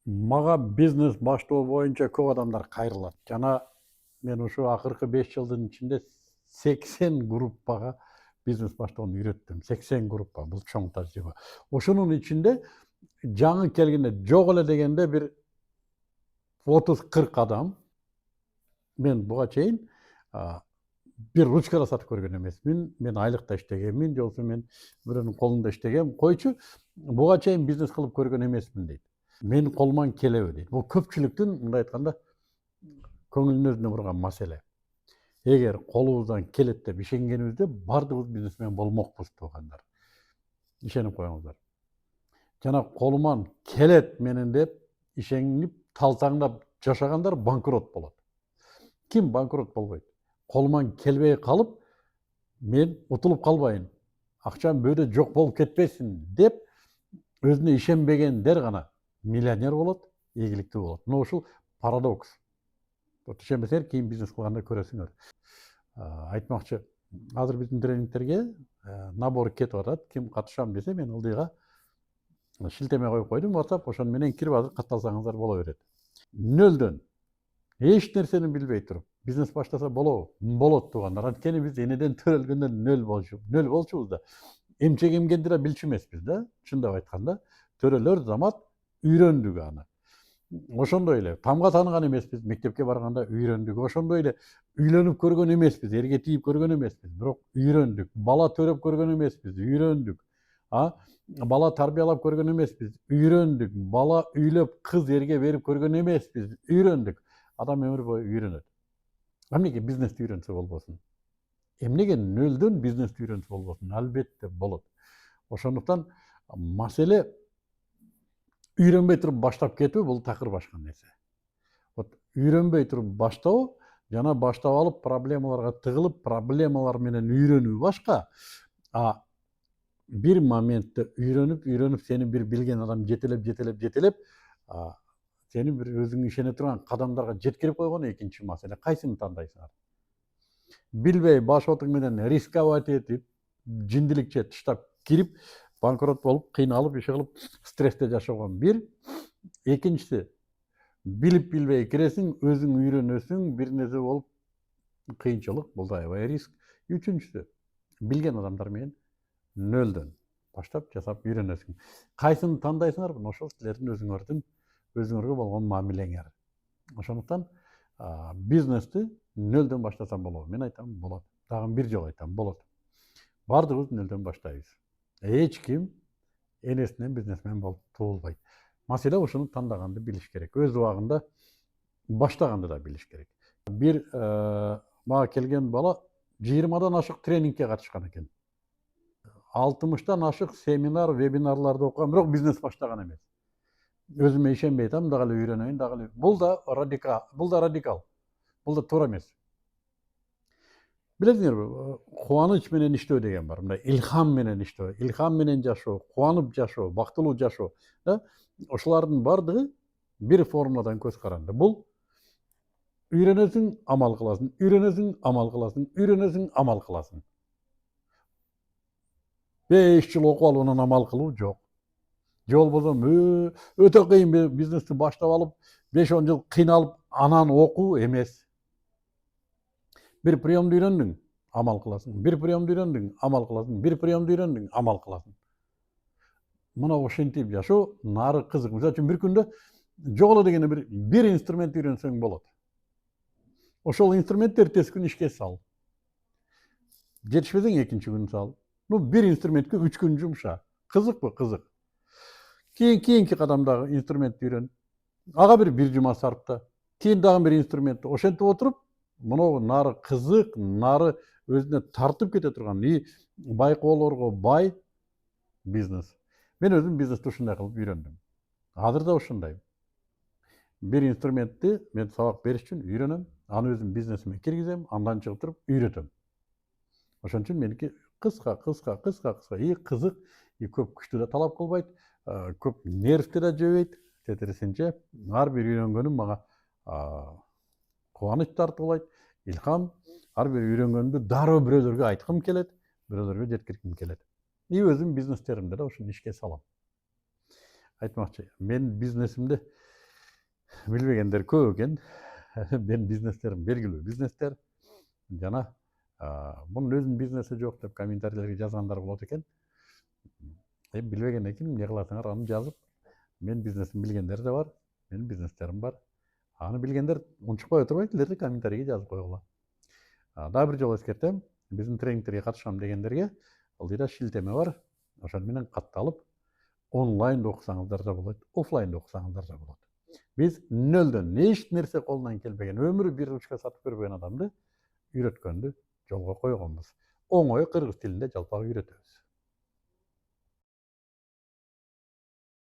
Мага бизнес баштоо боюнча көп адамдар кайрылат. Жана мен ушу акыркы 5 жылдын ичинде 80 группага бизнес баштоону үйрөттүм. 80 группа, бул чоң тажрыйба. Ошонун ичинде жаңы келгенде жок эле дегенде бир 30-40 адам мен буга чейин бир ручка да сатып көргөн эмесмин. Мен айлыкта иштегенмин, же болбосо мен бирөөнүн колунда иштегем. Койчу, буга чейин бизнес кылып көргөн эмесмин дейт. Менин колуман келеби дейт. Бул көпчүлүктүн мындай айтканда көңүлүнө бурган маселе. Эгер колубуздан келет деп ишенгенибизде баардыгыбыз бизнесмен болмокпуз туугандар. Ишенип коюңуздар. Жана колуман келет менен деп ишенип талтаңдап жашагандар банкрот болот. Ким банкрот болбойт? Колуман келбей калып, мен утулуп калбайын, акчам бөөдө жок болуп кетпесин деп өзүнө ишенбегендер гана миллионер болот, ийгиликтүү болот. Мына ушул парадокс. Ишенбесеңер кийин бизнес кылганда көрөсүңөр. Айтмакчы, азыр биздин тренингтерге набор кетип атат. Ким катышам десе, мен ылдыйга шилтеме коюп койдум WhatsApp, ошону менен кирип азыр катталсаңыздар боло берет. Нөлдөн эч нерсени билбей туруп бизнес баштаса болобу? Болот туугандар. Анткени биз энеден төрөлгөндөн нөл болчубуз да. Эмчек эмгенди да билчү эмеспиз да, чындап айтканда. Төрөлөр замат үйрөндүк аны. Ошондой эле тамга тааныган эмеспиз, мектепке барганда үйрөндүк. Ошондой эле үйлөнүп көргөн эмеспиз, эрге тийип көргөн эмеспиз, бирок үйрөндүк. Бала төрөп көргөн эмеспиз, үйрөндүк. Бала тарбиялап көргөн эмеспиз, үйрөндүк. Бала үйлөп кыз эрге берип көргөн эмеспиз, үйрөндүк. Адам өмүр бою үйрөнөт. Эмнеге бизнести үйрөнсө болбосун? Эмнеге нөлдөн бизнести үйрөнсө болбосун? Албетте болот. Ошондуктан маселе үйрөнбөй туруп баштап кетүү бул такыр башка нерсе. Вот үйрөнбөй туруп баштоо жана баштап алып проблемаларга тыгылып, проблемалар менен үйрөнүү башка. Бир моментте үйрөнүп сени бир билген адам жетелеп, сени бир өзүң ишене турган кадамдарга жеткирип койгон экинчи маселе. Кайсыны тандайсыңар? Билбей башотуң менен рисковать этип, жиндиликче тыштап кирип, банкрот болуп, кыйналып, иши кылып, стрессте жашаган бир. Экинчиси, билип билбей киресиң, өзүң үйрөнөсүң, бир нерсе болуп кыйынчылык, бул да аябай риск. Үчүнчүсү, билген адамдар менен нөлдөн баштап жасап үйрөнөсүң. Кайсыны тандайсыңар? Ошол силердин өзүңөргө болгон мамилеңер. Ошондуктан бизнести нөлдөн баштасам болобу? Мен айтам, болот. Дагы бир жолу айтам, болот. Баардыгыбыз нөлдөн баштайбыз. Эч ким энесинен бизнесмен болуп туулбайт. Маселе ушуну тандаганды билиш керек. Өз убагында баштаганды да билиш керек. Бир мага келген бала 20дан ашык тренингке катышкан экен. 60тан ашык семинар, вебинарларды окуган, бирок бизнес баштаган эмес. Өзүмө ишенбей атам, дагы эле үйрөнөйүн, дагы эле. Бул да радикал. Бул да туура эмес. Билесиңерби, кубаныч менен иштөө деген бар. Мындай илхам менен иштөө, илхам менен жашоо, кубанып жашоо, бактылуу жашоо. Ошолардын баардыгы бир формуладан көз каранды. Бул үйрөнөсүң, амал кыласың, үйрөнөсүң, амал кыласың, үйрөнөсүң, амал кыласың. 5 жыл окуп алып анан амал кылуу жок. Же болбосо өтө кыйын бизнести баштап алып, 5-10 жыл кыйналып, анан окуу эмес. Бир приемду үйрөндүң, амал кыласың. Бир приемду үйрөндүң, амал кыласың. Бир приемду үйрөндүң, амал кыласың. Мына ошентип жашоо нары кызык. Мисалы үчүн бир күндө жок эле дегенде бир инструмент үйрөнсөң болот. Ошол инструментти эртеси күнү ишке сал. Жетишпесең экинчи күнү сал. Бир инструментке 3 күн жумша. Кызыкпы? Кызык. Кийинки кадамдагы инструментти үйрөн. Ага бир жума сарпта. Кийин дагы бир инструментти ошентип отуруп, мынау нары кызык, нары өзүнө тартып кете турган, байкоолорго бай бизнес. Мен өзүм бизнести ушундай кылып үйрөндүм. Азыр да ушундай. Бир инструментти мен сабак бериш үчүн үйрөнөм, аны өзүм бизнесиме киргизем, андан чыгып туруп үйрөтөм. Ошон үчүн меники кыска, кызык, көп күчтү да талап кылбайт, көп нервти да жебейт. Тетирисинче ар бир үйрөнгөнүм мага кубаныч тартуулайт, илхам. Ар бир үйрөнгөнүмдү дароо бирөөлөргө айткым келет, бирөөлөргө жеткиргим келет. Өзүм бизнестеримде да ушуну ишке салам. Айтмакчы, мен бизнесимде Билбегендер көп экен. Менин бизнестерим белгилүү бизнестер. Жана мунун өзүнүн бизнеси жок деп комментарийлерге жазгандар болот экен. Эми билбегенден кийин эмне кыласыңар, аны жазып, менин бизнесимди билгендер да бар, менин бизнестерим бар. Аны билгендер унчукпай отурбай тилерди комментарийге жазып койгула. Дагы бир жолу эскертем, биздин тренингтерге катышам дегендерге ылдыйда шилтеме бар. Ошону менен катталып, онлайн окусаңыздар да болот, офлайн окусаңыздар да болот. Биз нөлдөн эч нерсе колунан келбеген, өмүрү бир ручка сатып көрбөгөн адамды үйрөткөндү жолго койгонбуз. Оңой кыргыз тилинде жалпак үйрөтөбүз.